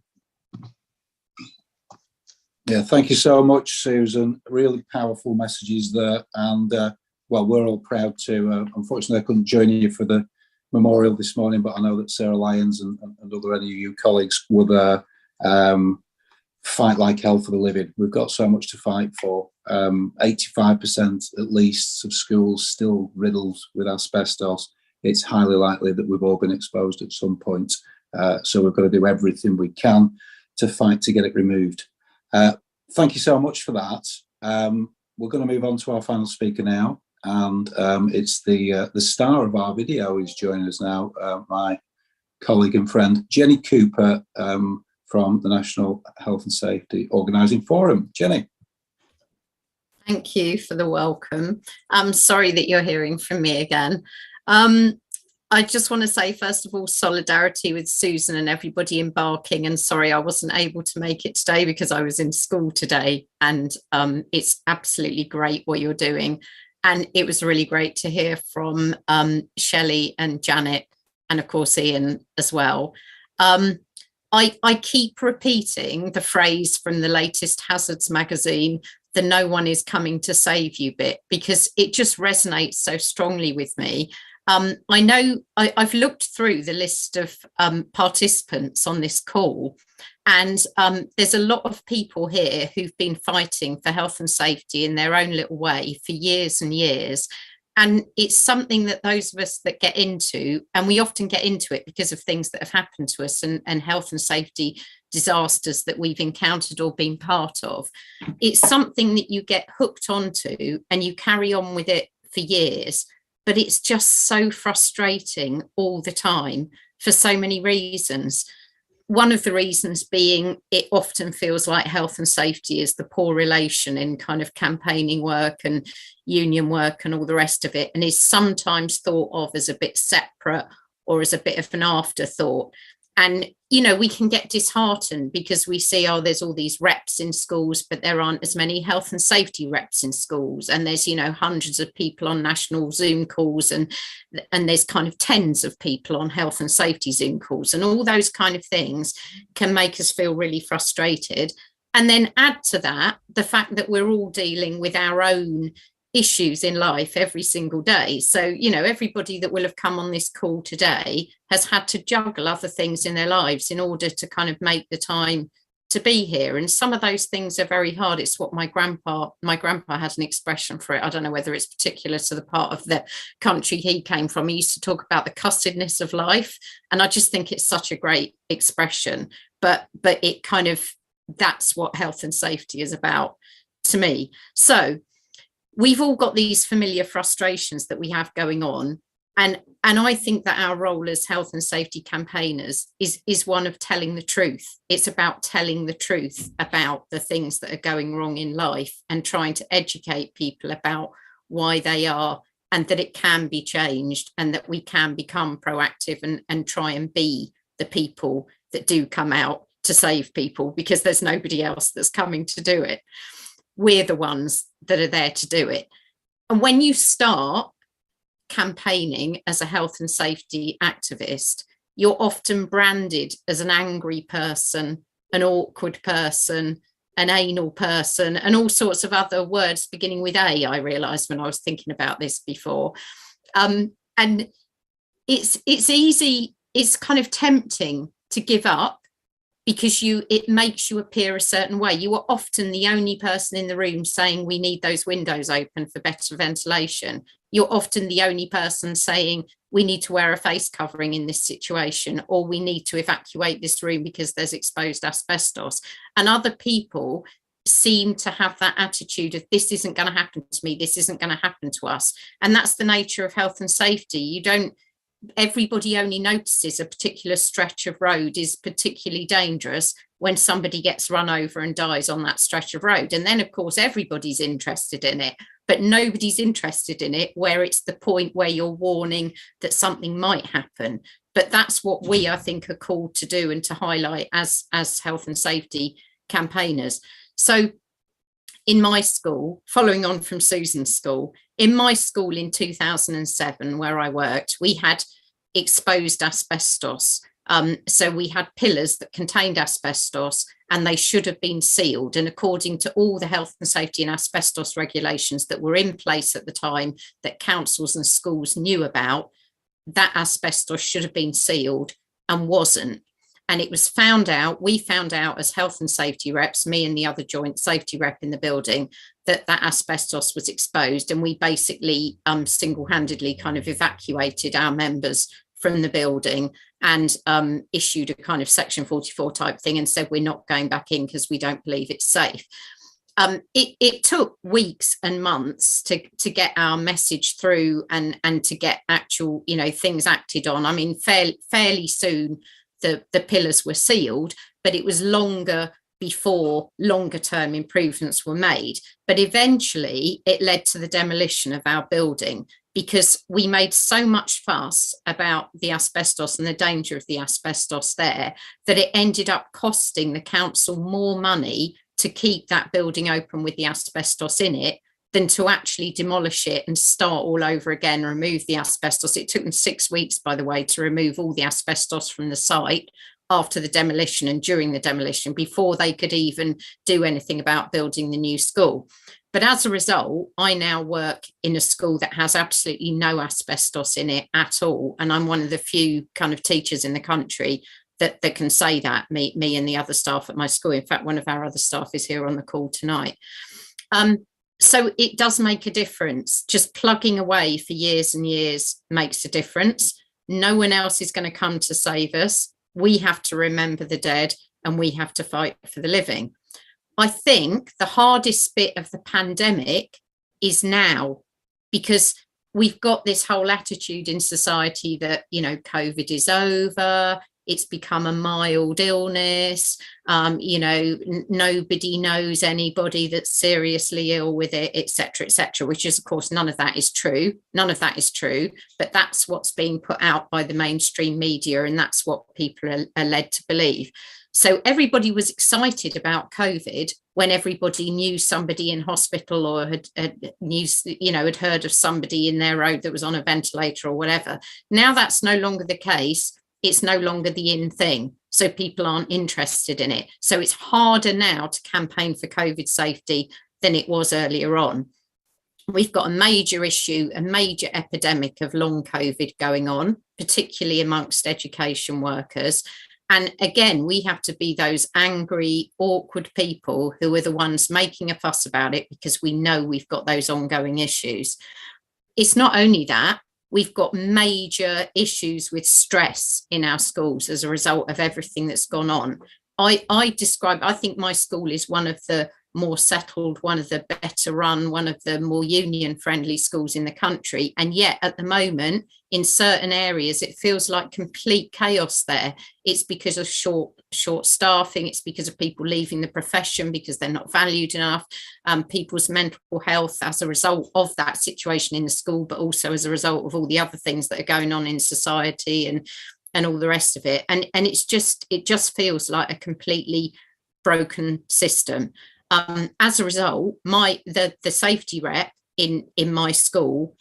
Yeah, thank you so much, Susan. Really powerful messages there. And well, we're all proud to, unfortunately, I couldn't join you for the memorial this morning, but I know that Sarah Lyons and other NUU colleagues were there. Fight like hell for the living. We've got so much to fight for. 85% at least of schools still riddled with asbestos. It's highly likely that we've all been exposed at some point. So we've got to do everything we can to fight to get it removed. Thank you so much for that. We're going to move on to our final speaker now, and it's the star of our video is joining us now, my colleague and friend Jenny Cooper from the National Health and Safety Organising Forum. Jenny. Thank you for the welcome. I'm sorry that you're hearing from me again. I just want to say, first of all, solidarity with Susan and everybody embarking, and sorry I wasn't able to make it today because I was in school today, and it's absolutely great what you're doing. And it was really great to hear from Shelley and Janet, and of course Ian as well. I keep repeating the phrase from the latest Hazards magazine, the "no one is coming to save you" bit, because it just resonates so strongly with me. I know I've looked through the list of participants on this call, and there's a lot of people here who've been fighting for health and safety in their own little way for years and years. And it's something that those of us that get into, and we often get into it because of things that have happened to us and health and safety disasters that we've encountered or been part of, it's something that you get hooked onto and you carry on with it for years. But it's just so frustrating all the time for so many reasons. One of the reasons being it often feels like health and safety is the poor relation in kind of campaigning work and union work and all the rest of it, and is sometimes thought of as a bit separate or as a bit of an afterthought. And, you know, we can get disheartened because we see, oh, there's all these reps in schools, but there aren't as many health and safety reps in schools. And there's, you know, hundreds of people on national Zoom calls, and there's kind of tens of people on health and safety Zoom calls. And all those kind of things can make us feel really frustrated. And then add to that the fact that we're all dealing with our own issues in life every single day. So, you know, everybody that will have come on this call today has had to juggle other things in their lives in order to kind of make the time to be here. And some of those things are very hard. It's what my grandpa has an expression for it. I don't know whether it's particular to the part of the country he came from. He used to talk about the cussedness of life. And I just think it's such a great expression, but it kind of, that's what health and safety is about to me. So we've all got these familiar frustrations that we have going on. And I think that our role as health and safety campaigners is one of telling the truth. It's about telling the truth about the things that are going wrong in life and trying to educate people about why they are, and that it can be changed, and that we can become proactive and try and be the people that do come out to save people, because there's nobody else that's coming to do it. We're the ones that are there to do it. And when you start campaigning as a health and safety activist, you're often branded as an angry person, an awkward person, an anal person, and all sorts of other words beginning with A, I realised when I was thinking about this before. And it's easy, it's kind of tempting to give up, because it makes you appear a certain way. You are often the only person in the room saying we need those windows open for better ventilation. You're often the only person saying we need to wear a face covering in this situation, or we need to evacuate this room because there's exposed asbestos. And other people seem to have that attitude of, this isn't going to happen to me, this isn't going to happen to us. And that's the nature of health and safety. Everybody only notices a particular stretch of road is particularly dangerous when somebody gets run over and dies on that stretch of road. And then, of course, everybody's interested in it, but nobody's interested in it where it's the point where you're warning that something might happen. But that's what we, I think, are called to do and to highlight as health and safety campaigners. So in my school, following on from Susan's school, in my school in 2007, where I worked, we had exposed asbestos. So we had pillars that contained asbestos, and they should have been sealed. And according to all the health and safety and asbestos regulations that were in place at the time that councils and schools knew about, that asbestos should have been sealed and wasn't. And it was we found out as health and safety reps, me and the other joint safety rep in the building, that asbestos was exposed. And we basically single-handedly kind of evacuated our members from the building and issued a kind of Section 44 type thing and said, we're not going back in because we don't believe it's safe. It took weeks and months to get our message through and to get actual, things acted on. I mean, fairly soon, the pillars were sealed, but it was longer before longer term improvements were made. But eventually it led to the demolition of our building, because we made so much fuss about the asbestos and the danger of the asbestos there, that it ended up costing the council more money to keep that building open with the asbestos in it than to actually demolish it and start all over again and remove the asbestos. It took them 6 weeks, by the way, to remove all the asbestos from the site, after the demolition and during the demolition, before they could even do anything about building the new school. But as a result, I now work in a school that has absolutely no asbestos in it at all. And I'm one of the few kind of teachers in the country that can say that, me and the other staff at my school. In fact, one of our other staff is here on the call tonight. So it does make a difference. Just plugging away for years and years makes a difference. No one else is going to come to save us. We have to remember the dead, and we have to fight for the living. I think the hardest bit of the pandemic is now, because we've got this whole attitude in society that, you know, COVID is over, it's become a mild illness, you know, nobody knows anybody that's seriously ill with it, etc., etc., which is, of course, none of that is true. None of that is true, but that's what's being put out by the mainstream media, and that's what people are led to believe. So everybody was excited about COVID when everybody knew somebody in hospital, or had heard of somebody in their road that was on a ventilator or whatever. Now that's no longer the case. It's no longer the in thing. So people aren't interested in it. So it's harder now to campaign for COVID safety than it was earlier on. We've got a major issue, a major epidemic of long COVID going on, particularly amongst education workers. And again, we have to be those angry, awkward people who are the ones making a fuss about it, because we know we've got those ongoing issues. It's not only that, we've got major issues with stress in our schools as a result of everything that's gone on. I think my school is one of the more settled, one of the better run, one of the more union friendly schools in the country. And yet at the moment, in certain areas, it feels like complete chaos there. It's because of short staffing. It's because of people leaving the profession because they're not valued enough. People's mental health as a result of that situation in the school, but also as a result of all the other things that are going on in society and all the rest of it. And it just feels like a completely broken system. As a result, the safety rep in my school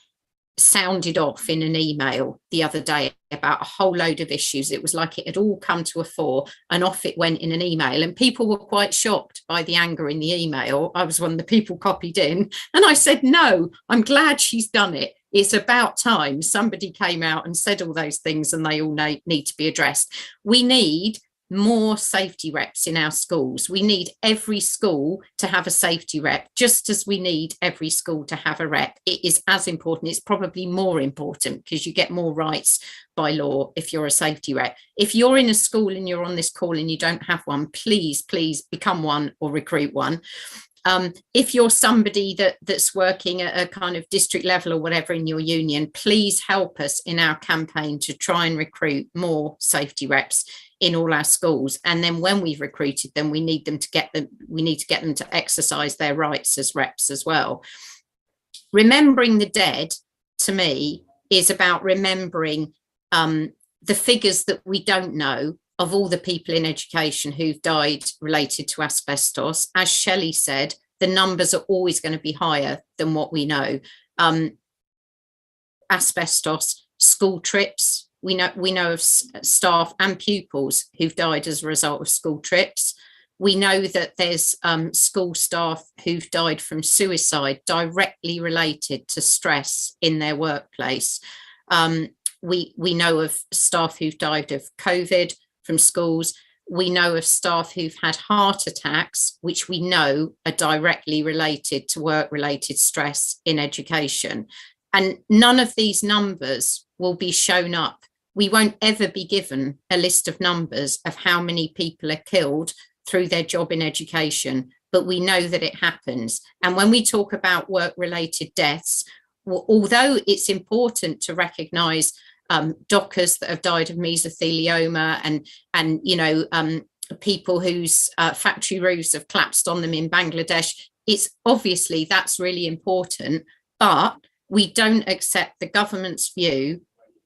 sounded off in an email the other day about a whole load of issues. It was like it had all come to a fore, and off it went in an email, and people were quite shocked by the anger in the email. I was one of the people copied in, and I said, no, I'm glad she's done it. It's about time somebody came out and said all those things, and they all need to be addressed. We need more safety reps in our schools. We need every school to have a safety rep, just as we need every school to have a rep. It is as important. It's probably more important, because you get more rights by law if you're a safety rep. If you're in a school and you're on this call and you don't have one, please become one or recruit one. If you're somebody that's working at a kind of district level or whatever in your union, please help us in our campaign to try and recruit more safety reps in all our schools. And then when we've recruited them, we need to get them to exercise their rights as reps as well. Remembering the dead, to me, is about remembering the figures that we don't know of all the people in education who've died related to asbestos. As Shelley said, the numbers are always going to be higher than what we know. Asbestos, school trips. We know of staff and pupils who've died as a result of school trips. We know that there's school staff who've died from suicide directly related to stress in their workplace. We know of staff who've died of COVID from schools. We know of staff who've had heart attacks, which we know are directly related to work-related stress in education. And none of these numbers will be shown up. We won't ever be given a list of numbers of how many people are killed through their job in education, but we know that it happens. And when we talk about work-related deaths, although it's important to recognise dockers that have died of mesothelioma and people whose factory roofs have collapsed on them in Bangladesh, it's obviously that's really important, but we don't accept the government's view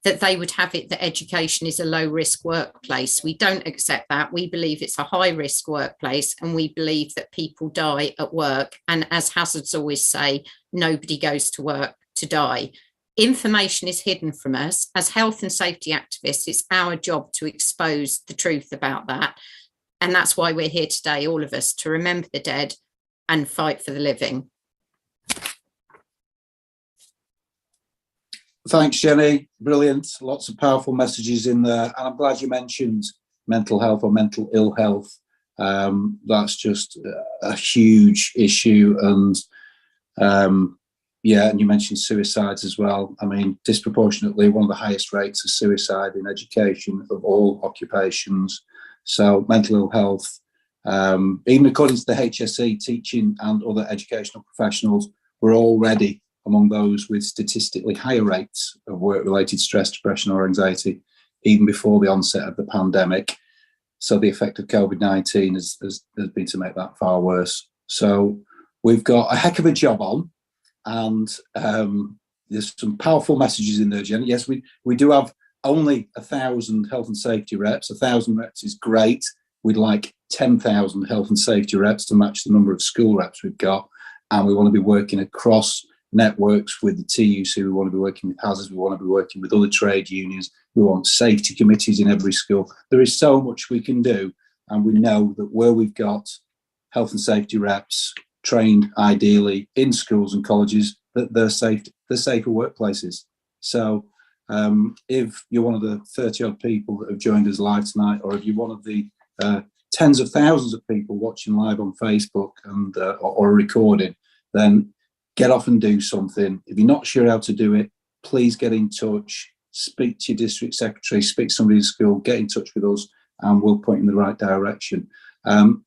that they would have it that education is a low risk workplace. We don't accept that. We believe it's a high risk workplace, and we believe that people die at work. And as hazards always say, nobody goes to work to die. Information is hidden from us. As health and safety activists, it's our job to expose the truth about that. And that's why we're here today, all of us, to remember the dead and fight for the living. Thanks, Jenny. Brilliant. Lots of powerful messages in there. And I'm glad you mentioned mental health or mental ill health. That's just a huge issue. And yeah, and you mentioned suicides as well. I mean, disproportionately, one of the highest rates of suicide in education of all occupations. So mental ill health, even according to the HSE, teaching and other educational professionals were already among those with statistically higher rates of work-related stress, depression or anxiety, even before the onset of the pandemic. So the effect of COVID-19 has been to make that far worse. So we've got a heck of a job on, and there's some powerful messages in there, Jenny. Yes, we do have only 1,000 health and safety reps. 1,000 reps is great. We'd like 10,000 health and safety reps to match the number of school reps we've got. And we want to be working across networks with the TUC. We want to be working with hazards. We want to be working with other trade unions. We want safety committees in every school. There is so much we can do. And we know that where we've got health and safety reps trained ideally in schools and colleges, that they're safer workplaces. So if you're one of the 30 odd people that have joined us live tonight, or if you're one of the tens of thousands of people watching live on Facebook and or recording, then get off and do something. If you're not sure how to do it, please get in touch, speak to your district secretary, speak to somebody in school, get in touch with us, and we'll point you in the right direction.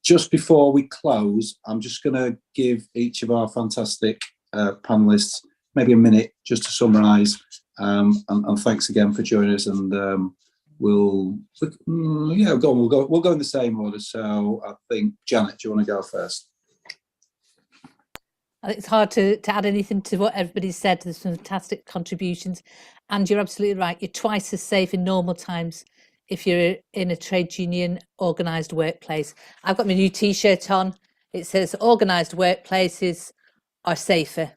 Just before we close, I'm just going to give each of our fantastic panelists maybe a minute just to summarise. And thanks again for joining us. And we'll go in the same order. So I think, Janet, do you want to go first? I think it's hard to add anything to what everybody's said. There's some fantastic contributions, and you're absolutely right. You're twice as safe in normal times if you're in a trade union organised workplace. I've got my new T-shirt on. It says organised workplaces are safer.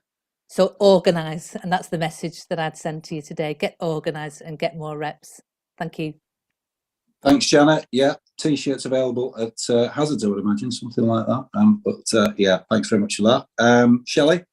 So organise, and that's the message that I'd send to you today. Get organised and get more reps. Thank you. Thanks, Janet. Yeah, T-shirts available at Hazards, I would imagine, something like that. Yeah, thanks very much for that. Shelley?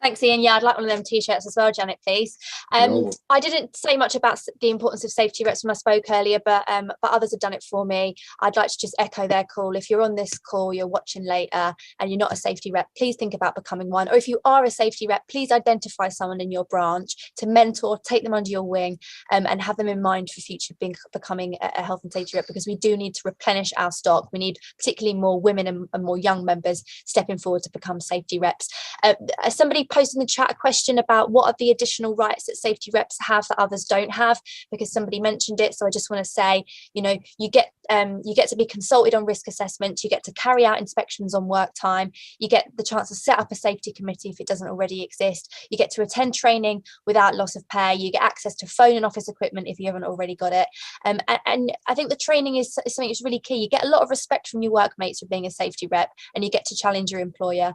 Thanks, Ian. Yeah, I'd like one of them T-shirts as well, Janet, please. I didn't say much about the importance of safety reps when I spoke earlier, but others have done it for me. I'd like to just echo their call. If you're on this call, you're watching later, and you're not a safety rep, please think about becoming one. Or if you are a safety rep, please identify someone in your branch to mentor, take them under your wing, and have them in mind for future becoming a health and safety rep, because we do need to replenish our stock. We need particularly more women and more young members stepping forward to become safety reps. Somebody posted in the chat a question about what are the additional rights that safety reps have that others don't have, because somebody mentioned it. So I just want to say, you know, you get to be consulted on risk assessment, you get to carry out inspections on work time, you get the chance to set up a safety committee if it doesn't already exist, you get to attend training without loss of pay, you get access to phone and office equipment if you haven't already got it, and I think the training is something that's really key. You get a lot of respect from your workmates for being a safety rep, and you get to challenge your employer.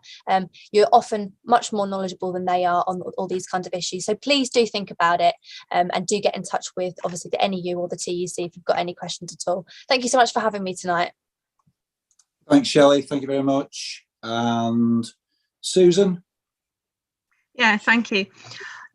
You're often much more knowledgeable than they are on all these kinds of issues. So please do think about it, and do get in touch with obviously the NEU or the TUC if you've got any questions at all. Thank you so much for having me tonight. Thanks, Shelley. Thank you very much. And Susan? Yeah, thank you.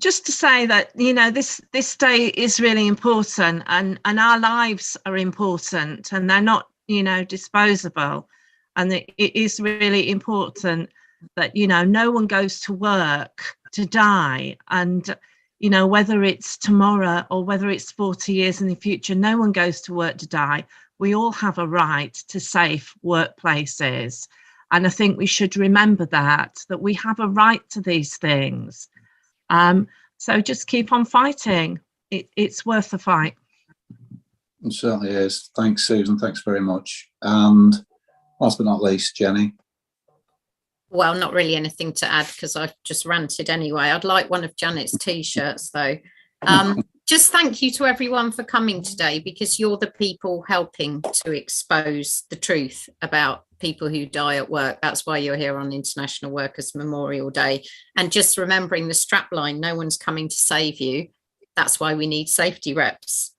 Just to say that, you know, this day is really important, and our lives are important, and they're not, you know, disposable. And it is really important that, you know, no one goes to work to die. And, you know, whether it's tomorrow or whether it's 40 years in the future, no one goes to work to die. We all have a right to safe workplaces. And I think we should remember that we have a right to these things. So just keep on fighting. It's worth the fight. It certainly is. Thanks, Susan. Thanks very much. And last but not least, Jenny. Well, not really anything to add because I've just ranted anyway. I'd like one of Janet's T-shirts though. Just thank you to everyone for coming today, because you're the people helping to expose the truth about people who die at work. That's why you're here on International Workers' Memorial Day. And just remembering the strapline, no one's coming to save you. That's why we need safety reps.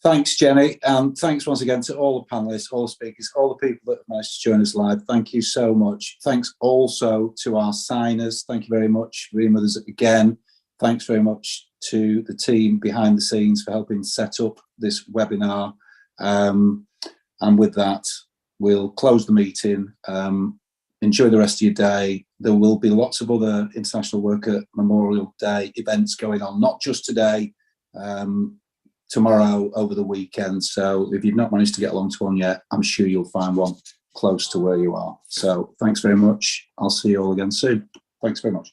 Thanks, Jenny. And thanks once again to all the panelists, all the speakers, all the people that have managed to join us live. Thank you so much. Thanks also to our signers. Thank you very much, Remothers again. Thanks very much to the team behind the scenes for helping set up this webinar. And with that, we'll close the meeting. Enjoy the rest of your day. There will be lots of other International Worker Memorial Day events going on, not just today, tomorrow, over the weekend. So if you've not managed to get along to one yet, I'm sure you'll find one close to where you are. So thanks very much. I'll see you all again soon. Thanks very much.